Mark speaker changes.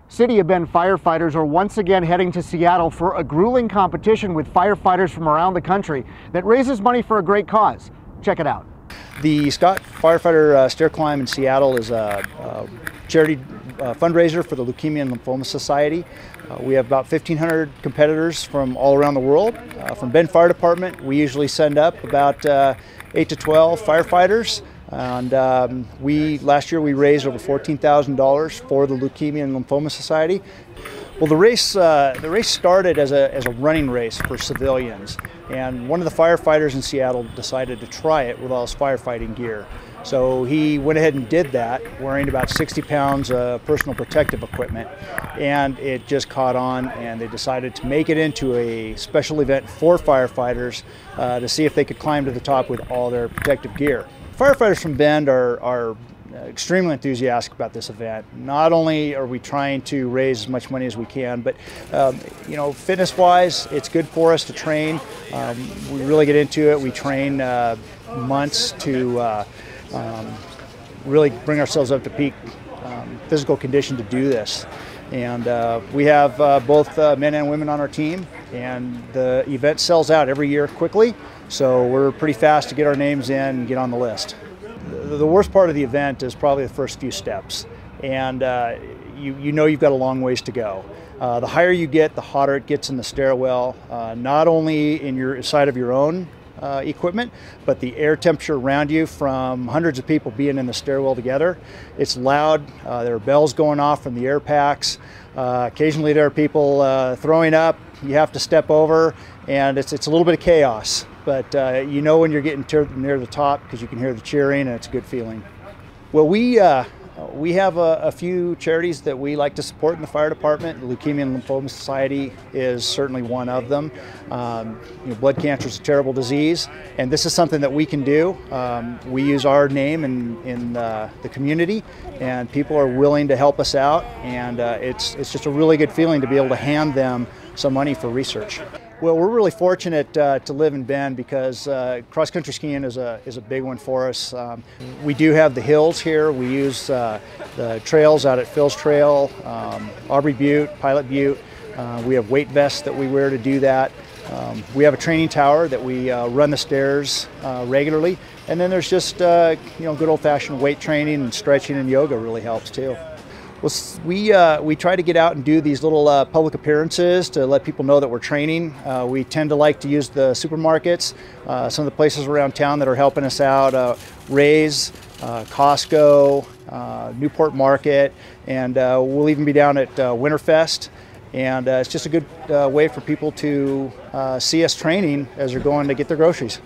Speaker 1: City of Bend firefighters are once again heading to Seattle for a grueling competition with firefighters from around the country that raises money for a great cause. Check it out.
Speaker 2: The Scott Firefighter Stairclimb in Seattle is a charity fundraiser for the Leukemia and Lymphoma Society. We have about 1,500 competitors from all around the world. From Bend Fire Department, we usually send up about 8 to 12 firefighters. And last year we raised over $14,000 for the Leukemia and Lymphoma Society. Well, the race started as a running race for civilians, and one of the firefighters in Seattle decided to try it with all his firefighting gear. So he went ahead and did that, wearing about 60 pounds of personal protective equipment, and it just caught on, and they decided to make it into a special event for firefighters to see if they could climb to the top with all their protective gear. Firefighters from Bend are extremely enthusiastic about this event. Not only are we trying to raise as much money as we can, but you know, fitness-wise, it's good for us to train. We really get into it. We train months to really bring ourselves up to peak physical condition to do this. And we have both men and women on our team, and the event sells out every year quickly, so we're pretty fast to get our names in and get on the list. The worst part of the event is probably the first few steps, and you know you've got a long ways to go. The higher you get, the hotter it gets in the stairwell, not only in your side of your own equipment, but the air temperature around you from hundreds of people being in the stairwell together. It's loud. There are bells going off from the air packs. Occasionally there are people throwing up. You have to step over, and it's a little bit of chaos. But you know when you're getting near the top because you can hear the cheering, and it's a good feeling. Well, we have a few charities that we like to support in the fire department. The Leukemia and Lymphoma Society is certainly one of them. You know, blood cancer is a terrible disease, and this is something that we can do. We use our name in the community, and people are willing to help us out, and it's just a really good feeling to be able to hand them some money for research. Well, we're really fortunate to live in Bend because cross-country skiing is a big one for us. We do have the hills here. We use the trails out at Phil's Trail, Aubrey Butte, Pilot Butte. We have weight vests that we wear to do that. We have a training tower that we run the stairs regularly. And then there's just you know, good old-fashioned weight training, and stretching and yoga really helps too. Well, we try to get out and do these little public appearances to let people know that we're training. We tend to like to use the supermarkets, some of the places around town that are helping us out, Ray's, Costco, Newport Market, and we'll even be down at Winterfest. And it's just a good way for people to see us training as they're going to get their groceries.